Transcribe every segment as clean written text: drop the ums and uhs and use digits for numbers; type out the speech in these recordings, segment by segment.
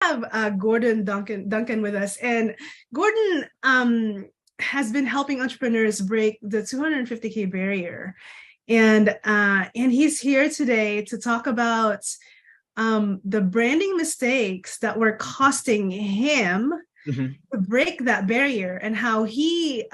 have Gordon Duncan with us, and Gordon has been helping entrepreneurs break the 250K barrier, and he's here today to talk about the branding mistakes that were costing him Mhm. to break that barrier, and how he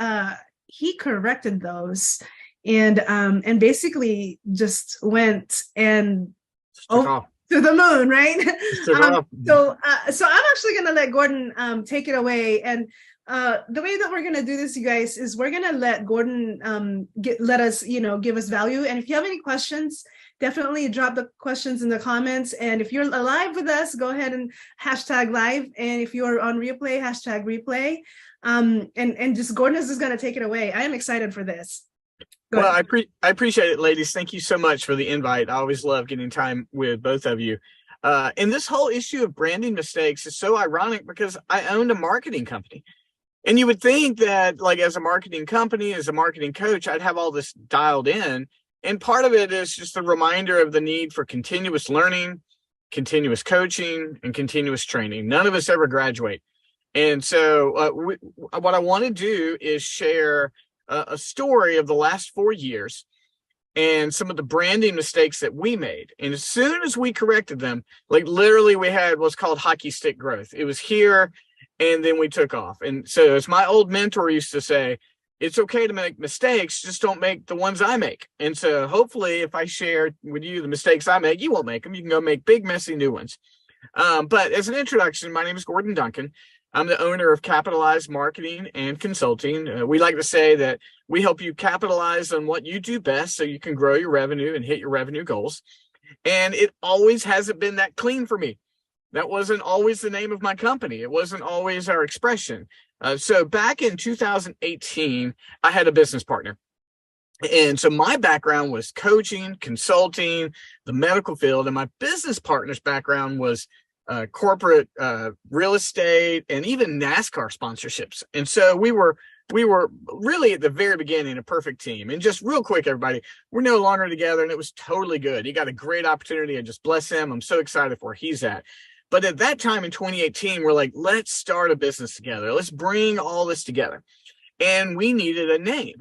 corrected those, and basically just went and Just took oh, off. to the moon, right? Just took off. So I'm actually gonna let Gordon take it away. And the way that we're gonna do this, you guys, is we're gonna let Gordon let us, give us value. And if you have any questions, definitely drop the questions in the comments. And if you're live with us, go ahead and hashtag live. And if you're on replay, hashtag replay. And just Gordon is just gonna take it away. I am excited for this. Go Well, ahead. I appreciate it, ladies. Thank you so much for the invite. I always love getting time with both of you. And this whole issue of branding mistakes is so ironic because I owned a marketing company. And you would think that, like, as a marketing company, as a marketing coach, I'd have all this dialed in. And part of it is just a reminder of the need for continuous learning, continuous coaching, and continuous training. None of us ever graduate. And so, what I want to do is share a story of the last 4 years and some of the branding mistakes that we made. And as soon as we corrected them, like literally, we had what's called hockey stick growth. It was here, and then we took off. And so, as my old mentor used to say, it's okay to make mistakes, just don't make the ones I make. And so, hopefully, if I share with you the mistakes I make, you won't make them. You can go make big, messy new ones. But as an introduction, my name is Gordon Duncan. I'm the owner of Capitalize Marketing and Consulting. We like to say that we help you capitalize on what you do best so you can grow your revenue and hit your revenue goals. And it always hasn't been that clean for me. That wasn't always the name of my company. It wasn't always our expression. So back in 2018, I had a business partner. And so my background was coaching, consulting, the medical field, and my business partner's background was corporate real estate and even NASCAR sponsorships. And so we were really at the very beginning a perfect team. And just real quick, everybody, we're no longer together, and it was totally good. He got a great opportunity. I just bless him. I'm so excited for where he's at. But at that time in 2018, we're like, let's start a business together. Let's bring all this together. And we needed a name.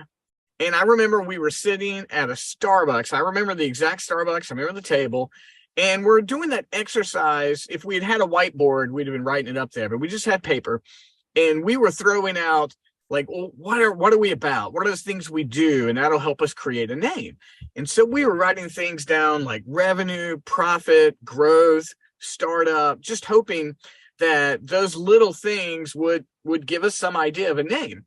And I remember we were sitting at a Starbucks. I remember the exact Starbucks. I remember the table. And we're doing that exercise. If we had had a whiteboard, we'd have been writing it up there, but we just had paper. And we were throwing out, like, well, what are we about? What are those things we do? And that'll help us create a name. And so we were writing things down like revenue, profit, growth, startup, just hoping that those little things would give us some idea of a name.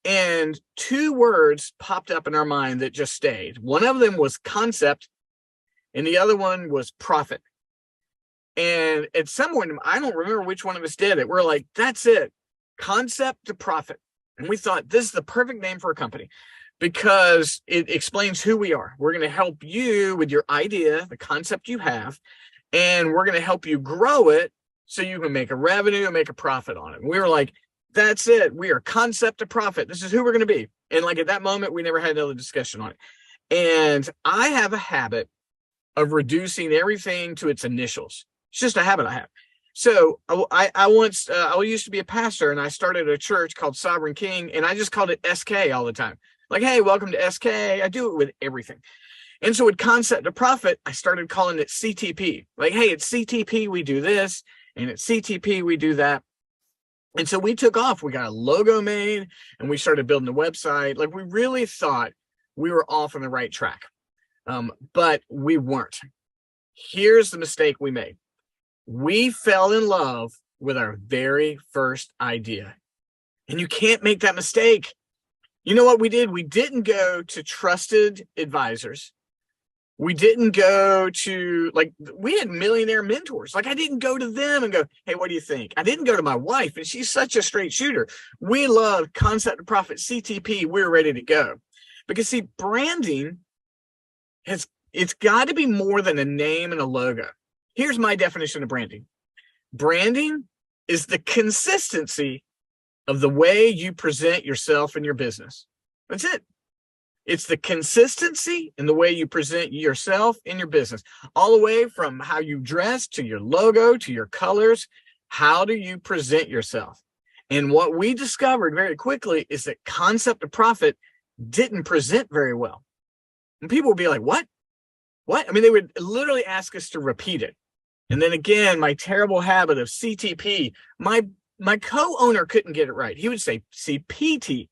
And two words popped up in our mind that just stayed. One of them was concept, and the other one was profit. And at some point, I don't remember which one of us did it. We're like, that's it, concept to profit. And we thought this is the perfect name for a company because it explains who we are. We're going to help you with your idea, the concept you have, and we're going to help you grow it so you can make a revenue and make a profit on it. And we were like, that's it. We are concept to profit. This is who we're going to be. And like at that moment, we never had another discussion on it. And I have a habit of reducing everything to its initials. It's just a habit I have. So I used to be a pastor, and I started a church called Sovereign King, and I just called it SK all the time. Like, hey, welcome to SK. I do it with everything. And so with concept to profit, I started calling it CTP. Like, hey, it's CTP, we do this, and at CTP, we do that. And so we took off. We got a logo made, and we started building a website. Like, we really thought we were off on the right track. But we weren't. Here's the mistake we made. We fell in love with our very first idea. And you can't make that mistake. You know what we did? We didn't go to trusted advisors. We didn't go to, like, we had millionaire mentors. Like, I didn't go to them and go, hey, what do you think? I didn't go to my wife, and she's such a straight shooter. We love concept to profit, CTP. We're ready to go. Because, see, branding it's got to be more than a name and a logo. Here's my definition of branding. Branding is the consistency of the way you present yourself and your business. That's it. It's the consistency in the way you present yourself in your business, all the way from how you dress to your logo, to your colors, How do you present yourself? And what we discovered very quickly is that Concept of Profit didn't present very well. And people would be like, what? What? I mean, they would literally ask us to repeat it. And then again, my terrible habit of CTP, my co-owner couldn't get it right. He would say CPT.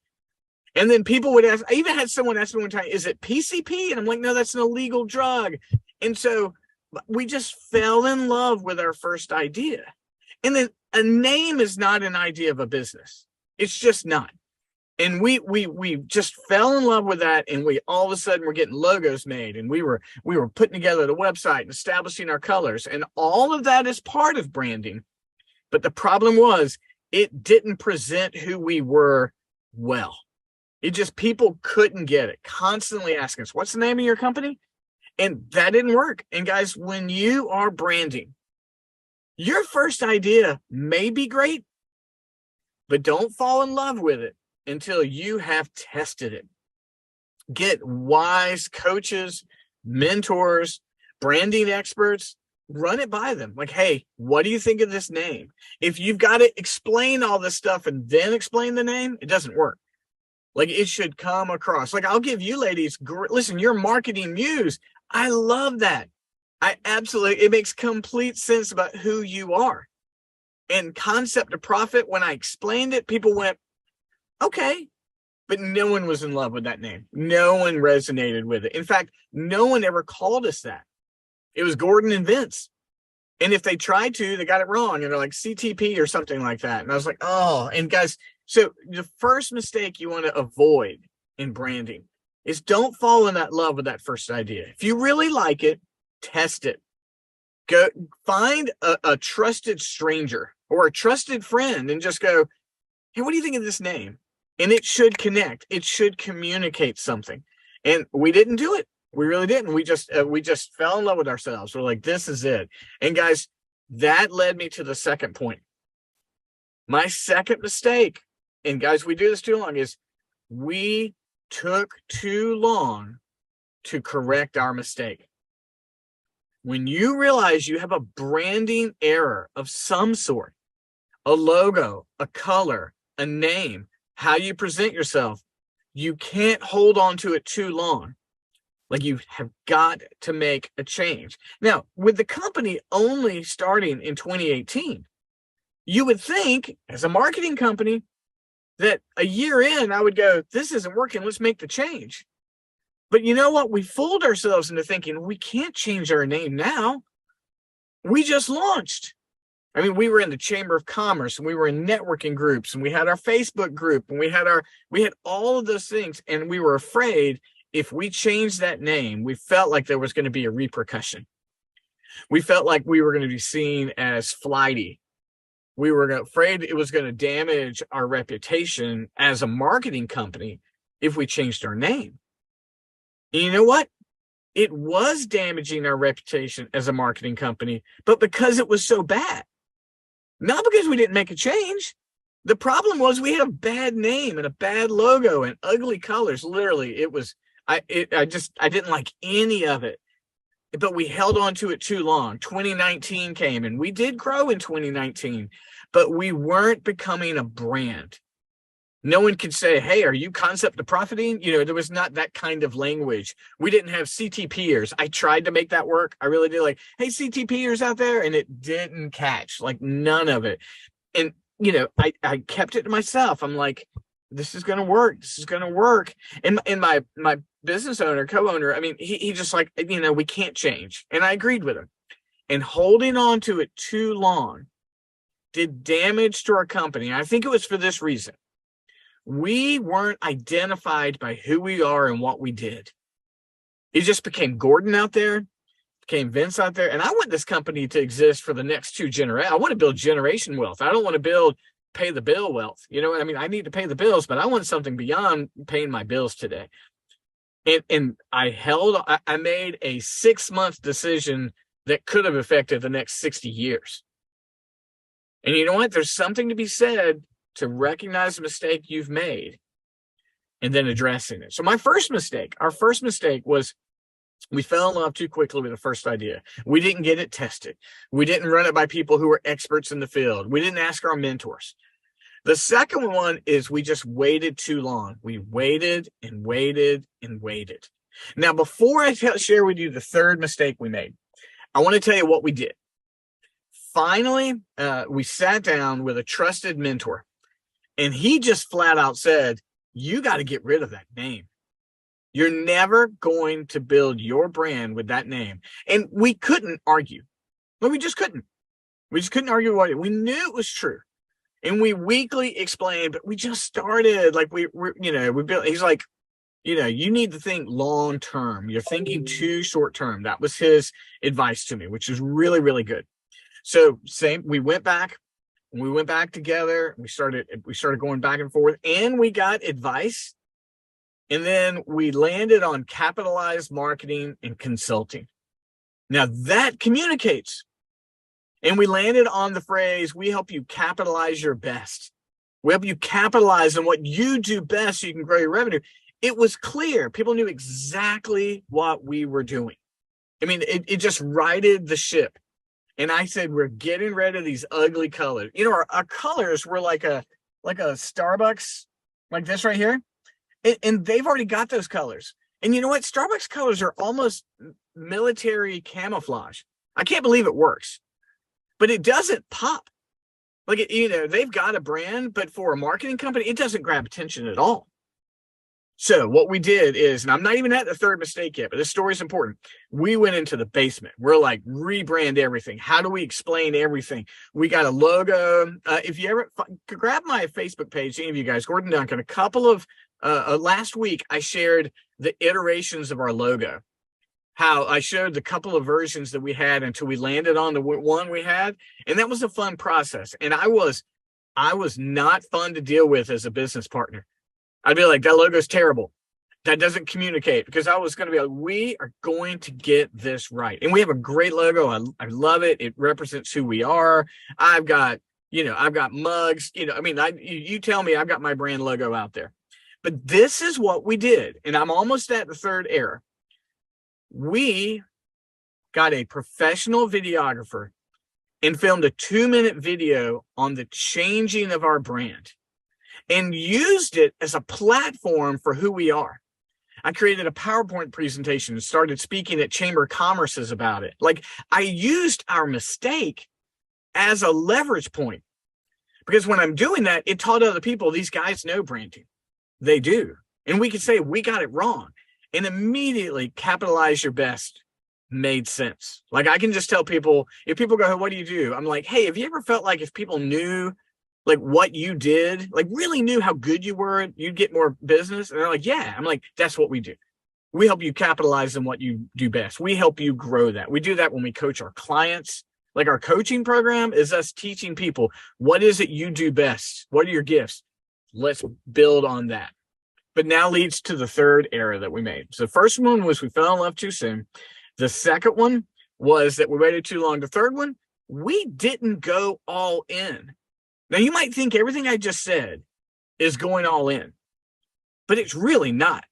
And then people would ask, I even had someone ask me one time, is it PCP? And I'm like, no, that's an illegal drug. And so we just fell in love with our first idea. And then a name is not an idea of a business. It's just not. And we just fell in love with that, and we all of a sudden were getting logos made, and we were putting together the website and establishing our colors, and all of that is part of branding. But the problem was it didn't present who we were well. It just, people couldn't get it, constantly asking us, what's the name of your company? And that didn't work. And guys, when you are branding, your first idea may be great, but don't fall in love with it until you have tested it. Get wise coaches, mentors, branding experts, run it by them. Like, hey, what do you think of this name? If you've got to explain all this stuff and then explain the name, it doesn't work. Like, it should come across. Like, I'll give you ladies, listen, you're marketing muse. I love that. I absolutely, it makes complete sense about who you are. And Concept of Profit, when I explained it, people went, okay, but no one was in love with that name. No one resonated with it. In fact, no one ever called us that. It was Gordon and Vince. And if they tried to, they got it wrong. And they're like CTP or something like that. And I was like, oh, and guys, so the first mistake you want to avoid in branding is don't fall in that love with that first idea. If you really like it, test it. Go find a trusted stranger or a trusted friend and just go, hey, what do you think of this name? And it should connect. It should communicate something. And we didn't do it. We really didn't. We just fell in love with ourselves. We're like, this is it. And guys, that led me to the second point. My second mistake, and guys, we do this too long, is we took too long to correct our mistake. When you realize you have a branding error of some sort, a logo, a color, a name, how you present yourself, you can't hold on to it too long. Like, you have got to make a change. Now, with the company only starting in 2018, you would think, as a marketing company, that a year in, I would go, this isn't working, let's make the change. But you know what? We fooled ourselves into thinking we can't change our name now. We just launched. I mean, we were in the Chamber of Commerce, and we were in networking groups, and we had our Facebook group, and we had all of those things. And we were afraid if we changed that name, we felt like there was going to be a repercussion. We felt like we were going to be seen as flighty. We were afraid it was going to damage our reputation as a marketing company if we changed our name. And you know what? It was damaging our reputation as a marketing company, but because it was so bad. Not because we didn't make a change. The problem was we had a bad name and a bad logo and ugly colors. Literally, it was, I didn't like any of it. But we held on to it too long. 2019 came, and we did grow in 2019, but we weren't becoming a brand. No one could say, hey, are you Concept of Profiting? You know, there was not that kind of language. We didn't have CTPers. I tried to make that work. I really did, like, hey, CTPers out there, and it didn't catch, like, none of it. And, you know, I kept it to myself. I'm like, this is going to work. This is going to work. And my business owner, co-owner, I mean, he just like, you know, we can't change. And I agreed with him. And holding on to it too long did damage to our company. I think it was for this reason. We weren't identified by who we are and what we did. It just became Gordon out there, became Vince out there. And I want this company to exist for the next two generations. I want to build generation wealth. I don't want to build pay the bill wealth. You know what I mean? I need to pay the bills, but I want something beyond paying my bills today. And I made a 6-month decision that could have affected the next 60 years. And you know what? There's something to be said to recognize the mistake you've made and then addressing it. So our first mistake was We fell in love too quickly with the first idea. We didn't get it tested. We didn't run it by people who were experts in the field. We didn't ask our mentors. The second one is we just waited too long. We waited and waited and waited. Now, before I share with you the third mistake we made, I want to tell you what we did. Finally, we sat down with a trusted mentor, and he just flat out said, you got to get rid of that name. You're never going to build your brand with that name. And we couldn't argue. Well, we just couldn't. We just couldn't argue about it. We knew it was true. And we weekly explained, but we just started. Like we built, he's like, you need to think long term. You're thinking too short term. That was his advice to me, which is really, really good. So we went back together. We started going back and forth, and we got advice. And then we landed on capitalized marketing and consulting. Now that communicates. And we landed on the phrase, we help you capitalize your best. We help you capitalize on what you do best so you can grow your revenue. It was clear. People knew exactly what we were doing. I mean, it just righted the ship. And I said, we're getting rid of these ugly colors. Our colors were like a Starbucks, like this right here. And they've already got those colors. And you know what? Starbucks colors are almost military camouflage. I can't believe it works. But it doesn't pop. Like, they've got a brand, but for a marketing company, it doesn't grab attention at all. So what we did is, and I'm not even at the third mistake yet, but this story is important. We went into the basement. We're like, rebrand everything. How do we explain everything? We got a logo. If you ever grab my Facebook page, any of you guys, Gordon Duncan, a couple of last week, I shared the iterations of our logo. How I showed the couple of versions that we had until we landed on the one we had. And that was a fun process. And I was not fun to deal with as a business partner. I'd be like, that logo's terrible. That doesn't communicate, because I was going to be like, we are going to get this right. And we have a great logo. I love it. It represents who we are. I've got mugs, you tell me I've got my brand logo out there. But this is what we did. And I'm almost at the third error. We got a professional videographer and filmed a 2-minute video on the changing of our brand and used it as a platform for who we are. I created a PowerPoint presentation and started speaking at Chamber of Commerce's about it. Like, I used our mistake as a leverage point, because when I'm doing that, it taught other people, these guys know branding. They do. And we could say, we got it wrong. And immediately capitalize your best made sense. Like, I can just tell people, if people go, hey, what do you do? I'm like, hey, have you ever felt like if people knew like what you did, like really knew how good you were, you'd get more business? And they're like, yeah. I'm like, that's what we do. We help you capitalize on what you do best. We help you grow that. We do that when we coach our clients. Like, our coaching program is us teaching people, what is it you do best? What are your gifts? Let's build on that. But now leads to the third error that we made. So the first one was we fell in love too soon. The second one was that we waited too long. The third one, we didn't go all in. Now, you might think everything I just said is going all in, but it's really not.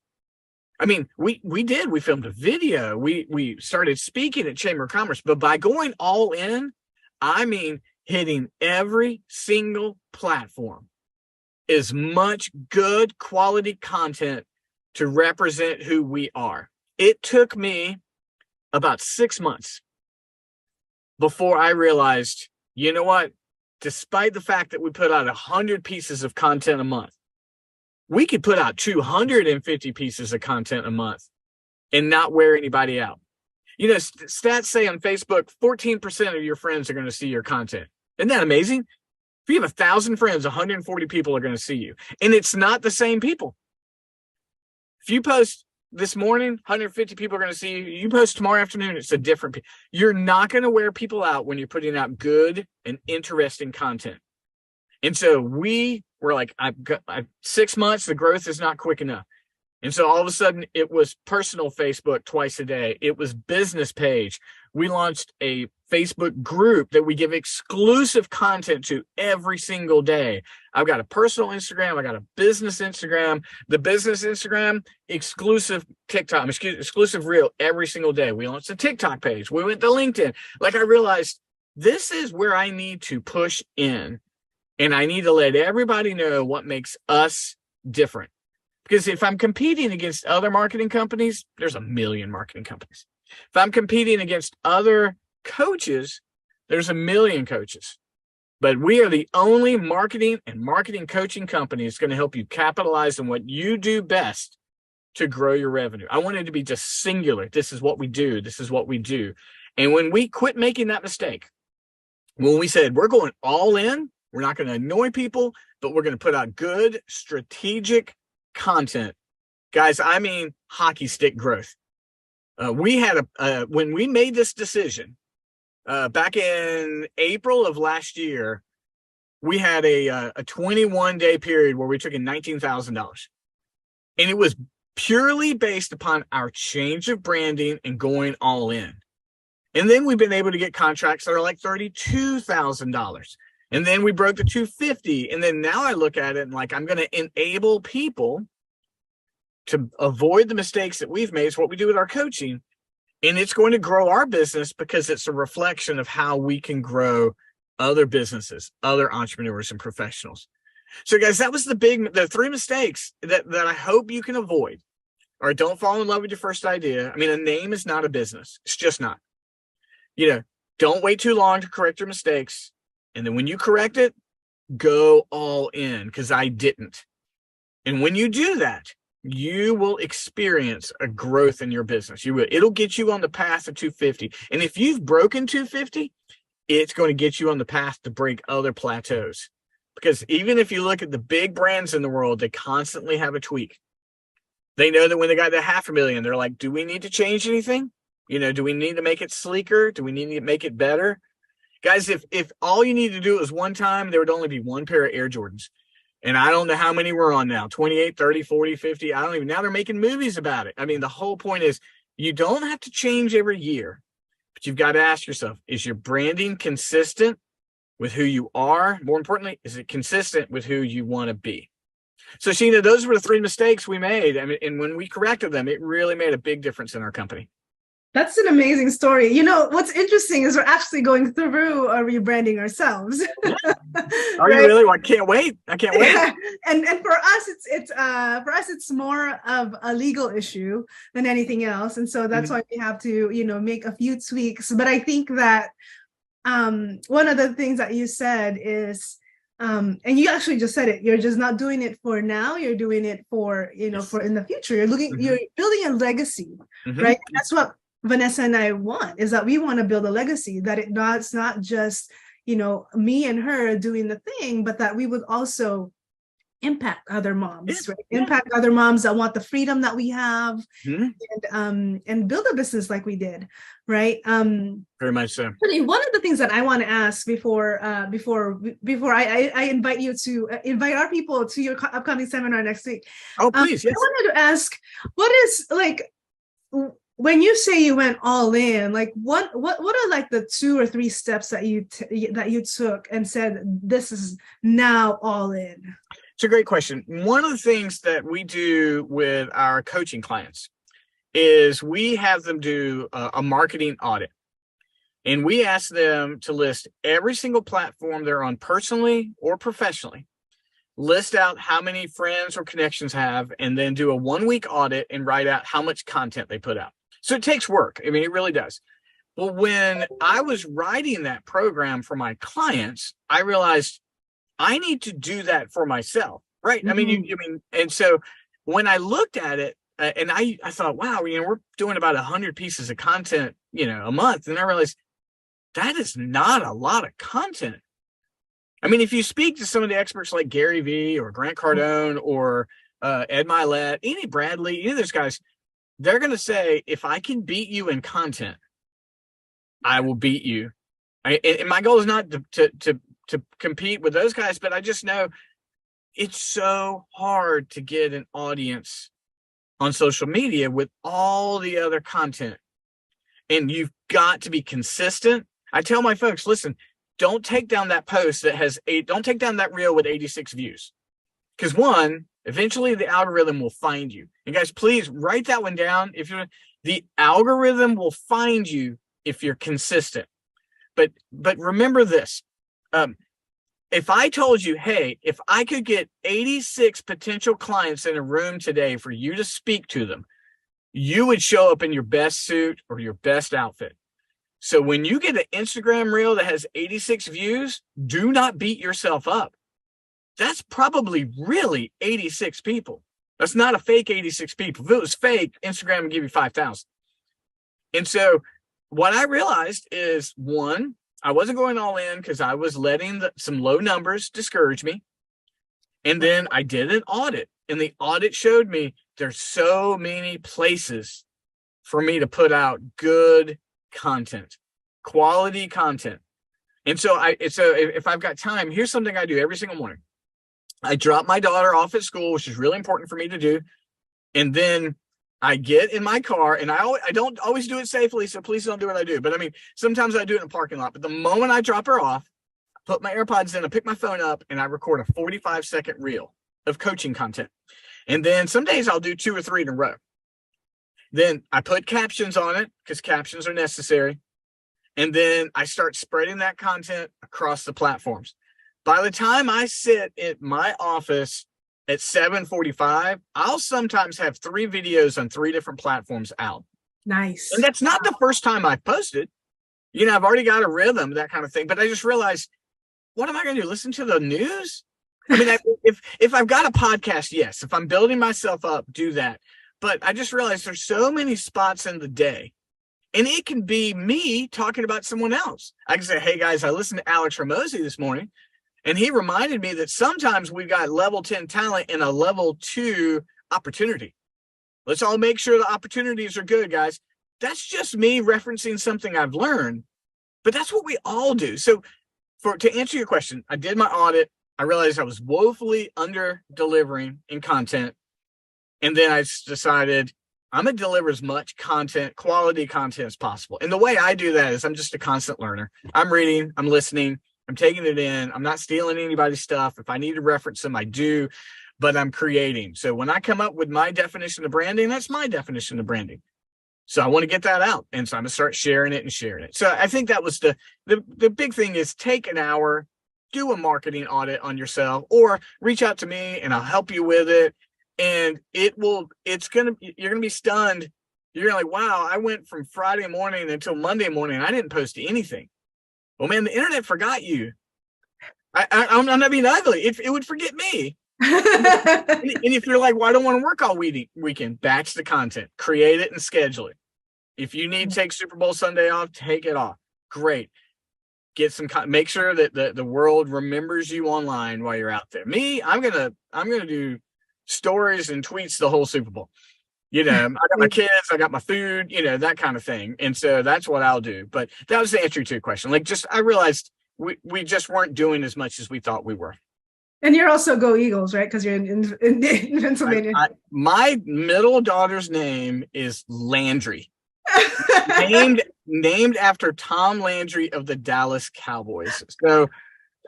I mean, we did. We filmed a video. We started speaking at Chamber of Commerce. But by going all in, I mean hitting every single platform. As much good quality content to represent who we are. It took me about 6 months before I realized, you know what? Despite the fact that we put out 100 pieces of content a month, we could put out 250 pieces of content a month and not wear anybody out. Stats say on Facebook, 14% of your friends are going to see your content. Isn't that amazing? If you have 1,000 friends, 140 people are going to see you. And it's not the same people. If you post this morning, 150 people are going to see you. You post tomorrow afternoon, it's a different. You're not going to wear people out when you're putting out good and interesting content. And so we were like, I've 6 months, the growth is not quick enough. And so all of a sudden it was personal Facebook twice a day. It was business page. We launched a Facebook group that we give exclusive content to every single day. I've got a personal Instagram. I got a business Instagram. The business Instagram, exclusive TikTok, exclusive reel every single day. We launched a TikTok page. We went to LinkedIn. Like, I realized this is where I need to push in, and I need to let everybody know what makes us different. Because if I'm competing against other marketing companies, there's a million marketing companies. If I'm competing against other coaches, there's a million coaches. But we are the only marketing and marketing coaching company that's going to help you capitalize on what you do best to grow your revenue. I want it to be just singular. This is what we do. This is what we do. And when we quit making that mistake, when we said we're going all in, we're not going to annoy people, but we're going to put out good strategic content. Guys, I mean hockey stick growth. We had when we made this decision back in April of last year, we had a 21-day period where we took in $19,000. And it was purely based upon our change of branding and going all in. And then we've been able to get contracts that are like $32,000. And then we broke the 250. And then now I look at it and like, I'm going to enable people to avoid the mistakes that we've made. It's what we do with our coaching. And it's going to grow our business because it's a reflection of how we can grow other businesses, other entrepreneurs and professionals. So guys, that was the 3 mistakes that I hope you can avoid. All right, don't fall in love with your first idea. I mean, a name is not a business. It's just not. Don't wait too long to correct your mistakes. And then when you correct it, go all in, because I didn't. And when you do that, you will experience a growth in your business. You will. It'll get you on the path of 250. And if you've broken 250, it's going to get you on the path to break other plateaus. Because even if you look at the big brands in the world, they constantly have a tweak. They know that when they got to 500,000, they're like, do we need to change anything? Do we need to make it sleeker? Do we need to make it better? Guys, if all you need to do is one time, there would only be one pair of Air Jordans. And I don't know how many we're on now, 28, 30, 40, 50. I don't even, now they're making movies about it. I mean, the whole point is you don't have to change every year, but you've got to ask yourself, is your branding consistent with who you are? More importantly, is it consistent with who you want to be? So Sheena, those were the 3 mistakes we made. I mean, and when we corrected them, it really made a big difference in our company. That's an amazing story. What's interesting is we're actually going through a rebranding ourselves. Yeah. Are you really? Well, I can't wait. Yeah. And for us, it's more of a legal issue than anything else. And so that's why we have to, make a few tweaks. But I think that one of the things that you said is, and you actually just said it, you're just not doing it for now, you're doing it for, for in the future. You're building a legacy, right? And that's what Vanessa and I want, is that we want to build a legacy, that it's not just, me and her doing the thing, but that we would also impact other moms, right? Yeah. Impact other moms that want the freedom that we have, and build a business like we did, right? Very much so. One of the things that I want to ask before I invite you to invite our people to your upcoming seminar next week. Oh, please, yes. I wanted to ask, what is when you say you went all in, like what are like the 2 or 3 steps that you took and said, this is now all in? It's a great question. One of the things that we do with our coaching clients is we have them do a marketing audit. And we ask them to list every single platform they're on personally or professionally, list out how many friends or connections have, and then do a 1-week audit and write out how much content they put out. So it takes work. I mean, it really does. Well, when I was writing that program for my clients, I realized I need to do that for myself, right? I mean, and so when I looked at it, and I thought, wow, we're doing about 100 pieces of content, a month. And I realized that is not a lot of content. I mean, if you speak to some of the experts like Gary Vee or Grant Cardone or Ed Mylett, any Bradley, any of those guys, they're going to say, if I can beat you in content, I will beat you. And my goal is not to compete with those guys, but I just know it's so hard to get an audience on social media with all the other content. and you've got to be consistent. I tell my folks, listen, don't take down that post that has don't take down that reel with 86 views. Because one, eventually the algorithm will find you. And guys, please write that one down. The algorithm will find you if you're consistent. But remember this. If I told you, hey, if I could get 86 potential clients in a room today for you to speak to them, you would show up in your best suit or your best outfit. So when you get an Instagram reel that has 86 views, do not beat yourself up. That's probably really 86 people. That's not a fake 86 people. If it was fake, Instagram would give you 5,000. And so what I realized is, one, I wasn't going all in because I was letting some low numbers discourage me. And then I did an audit, and the audit showed me there's so many places for me to put out good content, quality content. And so if I've got time, here's something I do every single morning. I drop my daughter off at school, which is really important for me to do. And then I get in my car, and I don't always do it safely, so please don't do what I do. But I mean, sometimes I do it in a parking lot. But the moment I drop her off, I put my AirPods in, I pick my phone up, and I record a 45-second reel of coaching content. And then some days I'll do 2 or 3 in a row. Then I put captions on it because captions are necessary. And then I start spreading that content across the platforms. By the time I sit at my office at 7:45, I'll sometimes have 3 videos on 3 different platforms out. Nice. And that's not the first time I've posted. You know, I've already got a rhythm, that kind of thing. But I just realized, what am I going to do? Listen to the news? I mean, if I've got a podcast, yes. If I'm building myself up, do that. But I just realized there's so many spots in the day. And it can be me talking about someone else. I can say, hey, guys, I listened to Alex Hormozi this morning, and he reminded me that sometimes we've got level 10 talent and a level 2 opportunity. Let's all make sure the opportunities are good, guys. That's just me referencing something I've learned, but that's what we all do. So to answer your question, I did my audit. I realized I was woefully under delivering in content. And then I decided I'm going to deliver as much content, quality content as possible. And the way I do that is I'm just a constant learner. I'm reading, I'm listening, I'm taking it in. I'm not stealing anybody's stuff. If I need to reference them, I do, but I'm creating. So when I come up with my definition of branding, that's my definition of branding. So I want to get that out. And so I'm going to start sharing it and sharing it. So I think that was the big thing is take an hour, do a marketing audit on yourself, or reach out to me and I'll help you with it. And you're going to be stunned. You're like, wow, I went from Friday morning until Monday morning. I didn't post anything. Well, man, the internet forgot you. I'm not being ugly. It would forget me. And if you're like, well, I don't want to work all weekend, batch the content, create it and schedule it. If you need to take Super Bowl Sunday off, take it off. Great. Get some, make sure that the world remembers you online while you're out there. Me, I'm gonna do stories and tweets the whole Super Bowl. You know, I got my kids, I got my food, you know, that kind of thing. And so that's what I'll do. But that was the answer to your question. Like, I realized we just weren't doing as much as we thought we were. And you're also Go Eagles, right? Because you're in Pennsylvania. My middle daughter's name is Landry. named after Tom Landry of the Dallas Cowboys. So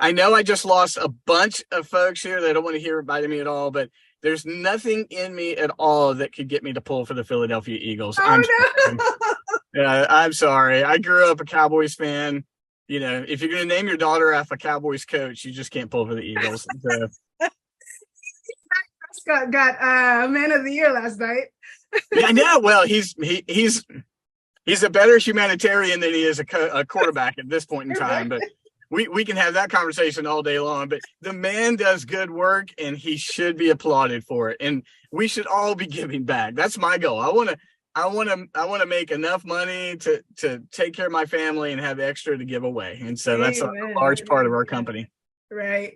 I know I just lost a bunch of folks here that don't want to hear about me at all, but there's nothing in me at all that could get me to pull for the Philadelphia Eagles. I'm sorry. I grew up a Cowboys fan. You know, if you're going to name your daughter after a Cowboys coach, you just can't pull for the Eagles. So. Prescott got Man of the Year last night. Yeah, I know. Well, he's a better humanitarian than he is a quarterback at this point in time. But we can have that conversation all day long. But the man does good work, and he should be applauded for it. And we should all be giving back. That's my goal. I want to make enough money to take care of my family and have extra to give away. And so that's a large part of our company. Right.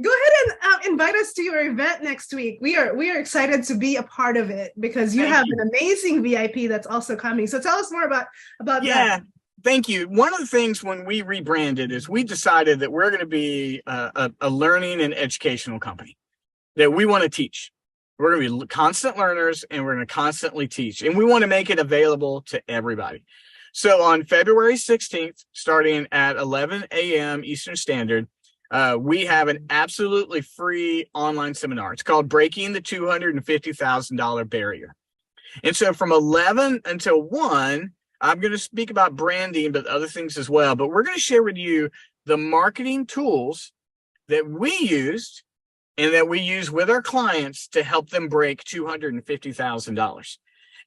Go ahead and invite us to your event next week. We are excited to be a part of it because you have an amazing VIP that's also coming. So tell us more about that. Thank you. One of the things when we rebranded is we decided that we're going to be a learning and educational company, that we want to teach. We're going to be constant learners, and we're going to constantly teach. And we want to make it available to everybody. So on February 16th, starting at 11 a.m. Eastern Standard, we have an absolutely free online seminar. It's called Breaking the $250,000 Barrier. And so from 11 until 1, I'm going to speak about branding, but other things as well. But we're going to share with you the marketing tools that we used and that we use with our clients to help them break $250,000.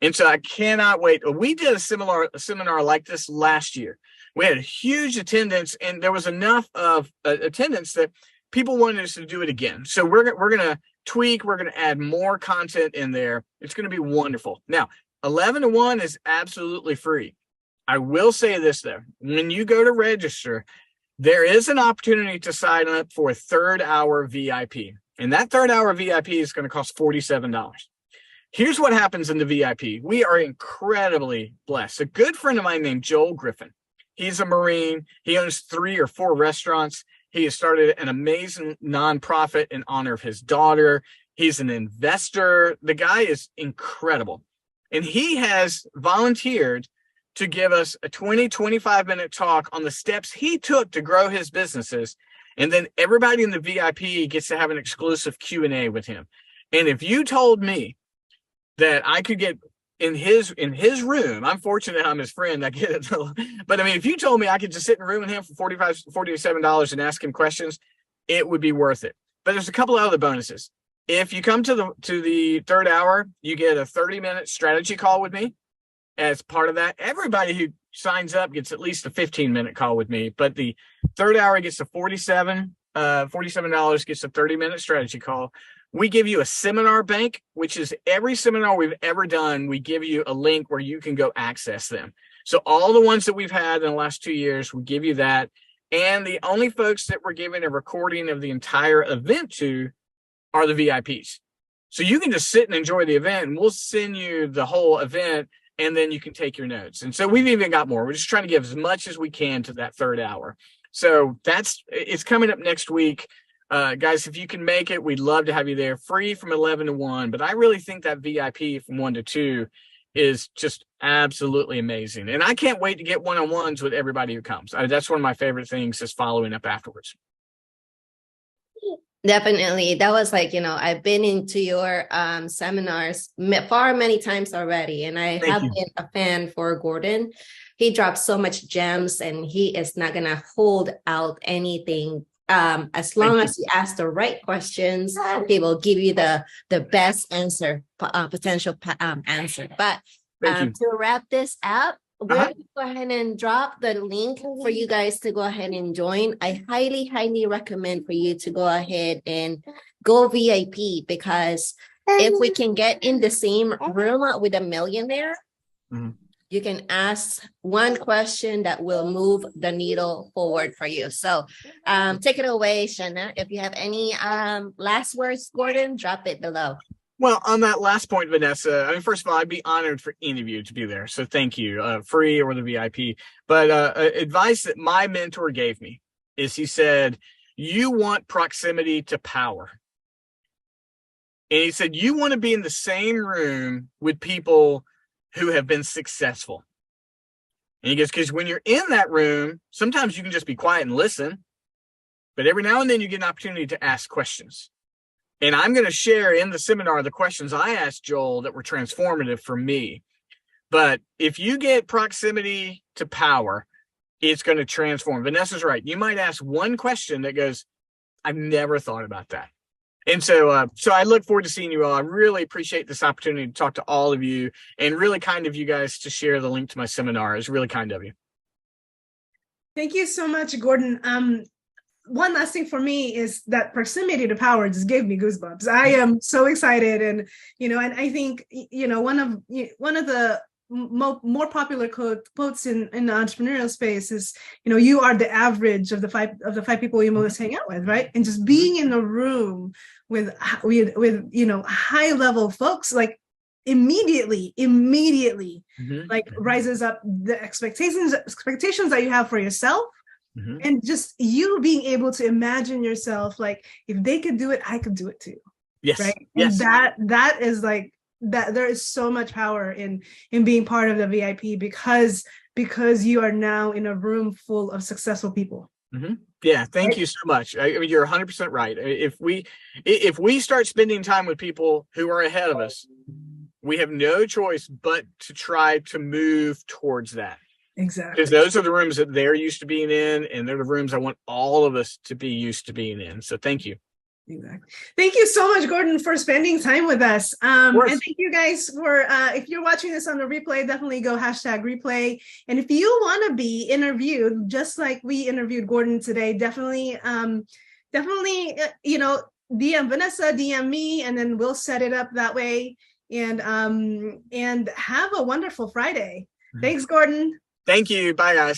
And so I cannot wait. We did a seminar like this last year. We had a huge attendance, and there was enough of attendance that people wanted us to do it again. So we're going to tweak. We're going to add more content in there. It's going to be wonderful. Now, 11 to 1 is absolutely free. I will say this, though. When you go to register, there is an opportunity to sign up for a third-hour VIP. And that third-hour VIP is going to cost $47. Here's what happens in the VIP. We are incredibly blessed. A good friend of mine named Joel Griffin. He's a Marine. He owns 3 or 4 restaurants. He has started an amazing nonprofit in honor of his daughter. He's an investor. The guy is incredible. And he has volunteered to give us a 25-minute talk on the steps he took to grow his businesses. And then everybody in the VIP gets to have an exclusive Q&A with him. And if you told me that I could get in his room, I'm fortunate I'm his friend, I get it. But I mean, if you told me I could just sit in a room with him for $47 and ask him questions, it would be worth it. But there's a couple of other bonuses. If you come to the third hour, you get a 30-minute strategy call with me. As part of that, everybody who signs up gets at least a 15-minute call with me. But the third hour gets a $47 gets a 30-minute strategy call. We give you a seminar bank, which is every seminar we've ever done. We give you a link where you can go access them. So all the ones that we've had in the last 2 years, we give you that. And the only folks that we're giving a recording of the entire event to are the VIPs. So you can just sit and enjoy the event, and we'll send you the whole event, and then you can take your notes. And so we've even got more. We're just trying to give as much as we can to that third hour. So it's coming up next week. Guys, if you can make it, we'd love to have you there. Free from 11 to 1. But I really think that VIP from 1 to 2 is just absolutely amazing. And I can't wait to get one-on-ones with everybody who comes. That's one of my favorite things, is following up afterwards. Definitely. That was like, I've been into your seminars far many times already, and I have been a fan for Gordon. He drops so much gems, and he is not going to hold out anything. As long as you ask the right questions, he will give you the best answer, potential answer. But to wrap this up, we're going to go ahead and drop the link for you guys to go ahead and join. I highly, highly recommend for you to go ahead and go VIP, because if we can get in the same room with a millionaire, you can ask one question that will move the needle forward for you. So take it away, Shanna. If you have any last words, Gordon, drop it below. Well, on that last point, Vanessa, I mean, first of all, I'd be honored for any of you to be there. So thank you, free or the VIP. But advice that my mentor gave me is, he said, you want proximity to power. And he said, you want to be in the same room with people who have been successful. And he goes, because when you're in that room, sometimes you can just be quiet and listen. But every now and then you get an opportunity to ask questions. And I'm going to share in the seminar the questions I asked Joel that were transformative for me. But if you get proximity to power, it's going to transform. Vanessa's right. You might ask one question that goes, I've never thought about that. And so I look forward to seeing you all. I really appreciate this opportunity to talk to all of you, and really kind of you guys to share the link to my seminar. It's really kind of you. Thank you so much, Gordon. One last thing for me is that proximity to power just gave me goosebumps. I am so excited. And, and I think, one of the more popular quotes in the entrepreneurial space is, you are the average of the five people you most hang out with, right? And just being in a room with high level folks, like immediately like rises up the expectations that you have for yourself. And just you being able to imagine yourself, like, if they could do it, I could do it too. Yes. right? Yes. And that is like that. There is so much power in being part of the VIP because you are now in a room full of successful people. Mm-hmm. Yeah, thank you so much. I mean, you're 100% right. If we start spending time with people who are ahead of us, we have no choice but to try to move towards that. Exactly. Because those are the rooms that they're used to being in, and they're the rooms I want all of us to be used to being in. So thank you. Exactly. Thank you so much, Gordon, for spending time with us. And thank you guys for, if you're watching this on the replay, definitely go #replay. And if you want to be interviewed, just like we interviewed Gordon today, definitely, you know, DM Vanessa, DM me, and then we'll set it up that way. And have a wonderful Friday. Thanks, Gordon. Thank you. Bye, guys.